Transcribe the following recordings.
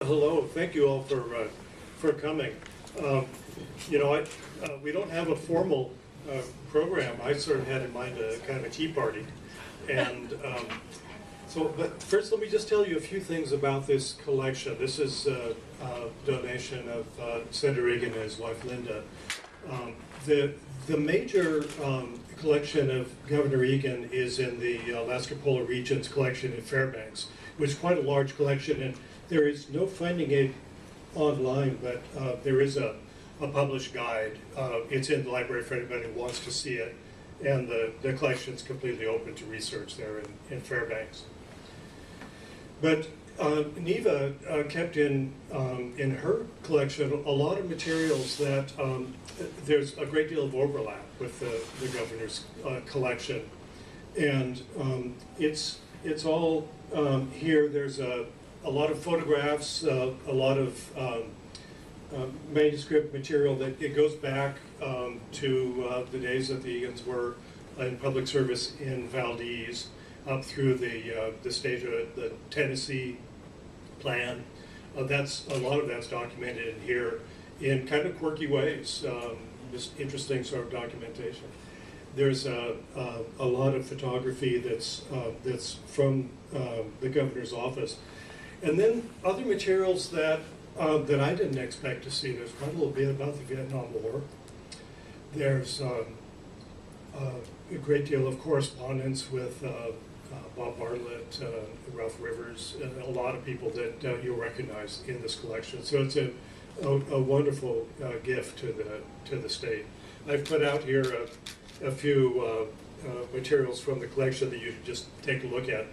Hello, thank you all for coming. Um, we don't have a formal program. I sort of had in mind a kind of a tea party, and but first, let me just tell you a few things about this collection. This is a donation of Senator Reagan and his wife Linda. The major collection of Governor Egan is in the Alaska Polar Regions collection in Fairbanks, which is quite a large collection, and there is no finding aid online, but there is a published guide. It's in the library for anybody who wants to see it, and the collection is completely open to research there in Fairbanks. But Neva kept in her collection a lot of materials that there's a great deal of overlap with the governor's collection, and it's all here. There's a lot of photographs, a lot of manuscript material that it goes back to the days that the Egans were in public service in Valdez, up through the stage of the Tennessee plan. That's a lot of that's documented in here in kind of quirky ways, just interesting sort of documentation. There's a lot of photography that's from the governor's office, and then other materials that I didn't expect to see. There's quite a little bit about the Vietnam War. There's a great deal of correspondence with Bob Bartlett, Ralph Rivers, and a lot of people that you'll recognize in this collection. So it's a wonderful gift to the state. I've put out here a few materials from the collection that you should just take a look at.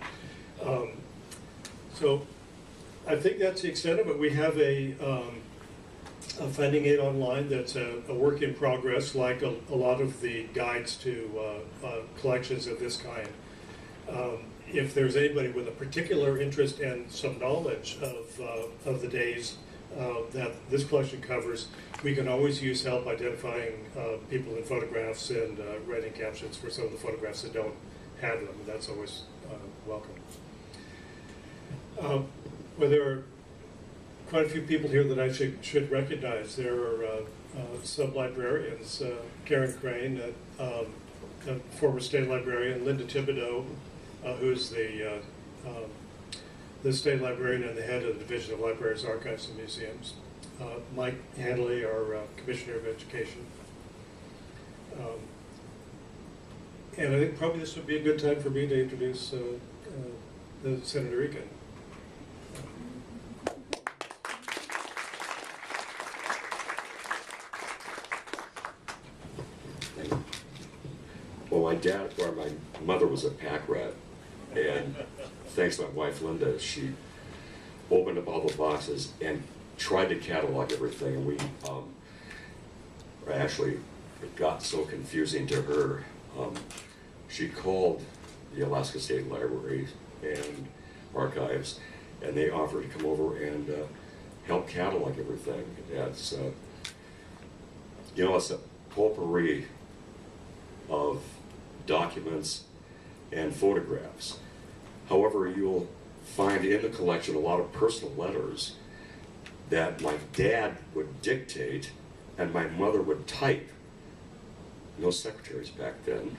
So I think that's the extent of it. We have a finding aid online that's a work in progress, like a lot of the guides to collections of this kind. If there's anybody with a particular interest and some knowledge of the days that this collection covers, we can always use help identifying people in photographs and writing captions for some of the photographs that don't have them. That's always welcome. Well, there are quite a few people here that I should recognize. There are sub-librarians, Karen Crane, a former state librarian, Linda Thibodeau, who's the state librarian and the head of the Division of Libraries, Archives, and Museums. Mike Handley, our Commissioner of Education. And I think probably this would be a good time for me to introduce Senator Reagan. Well, my mother was a pack rat, and thanks to my wife Linda, she opened up all the boxes and tried to catalog everything, and we actually, it got so confusing to her. She called the Alaska State Library and Archives, and they offered to come over and help catalog everything. It's it's a potpourri of documents and photographs. However, you'll find in the collection a lot of personal letters that my dad would dictate and my mother would type. No secretaries back then,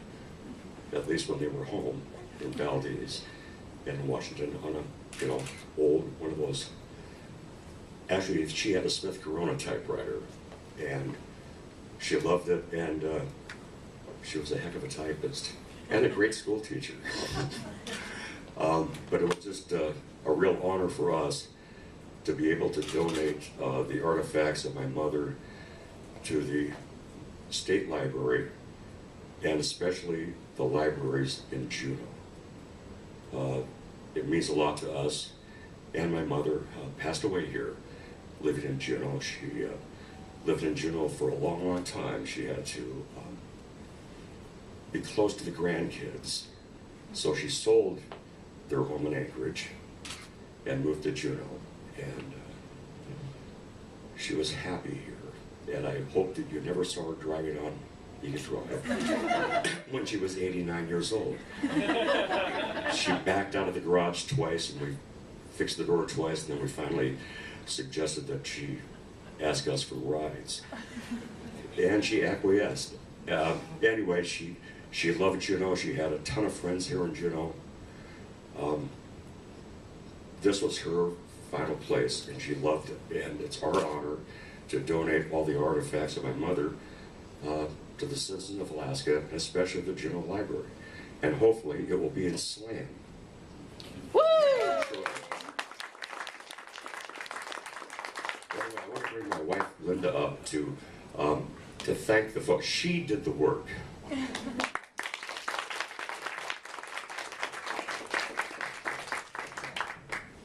at least when they were home in Valdez and in Washington on a old one of those. Actually, she had a Smith Corona typewriter, and she loved it, and she was a heck of a typist and a great school teacher. But it was just a real honor for us to be able to donate the artifacts of my mother to the state library, and especially the libraries in Juneau. It means a lot to us, and my mother passed away here, living in Juneau. She lived in Juneau for a long, long time. She had to be close to the grandkids, so she sold their home in Anchorage and moved to Juneau, and she was happy here, and I hope that you never saw her driving on Egan Drive when she was 89 years old. She backed out of the garage twice, and we fixed the door twice, and then we finally suggested that she ask us for rides. And she acquiesced. Anyway, she loved Juneau. She had a ton of friends here in Juneau. This was her final place, and she loved it. And it's our honor to donate all the artifacts of my mother to the citizens of Alaska, and especially the Juneau Library. And hopefully it will be in slam. Woo! Anyway, I want to bring my wife Linda up to thank the folks. She did the work.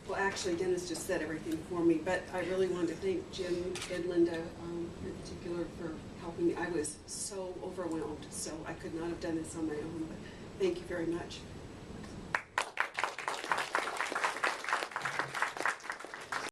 Well, actually, Dennis just said everything for me, but I really wanted to thank Jim and Linda in particular for helping me. I was so overwhelmed, so I could not have done this on my own, but thank you very much.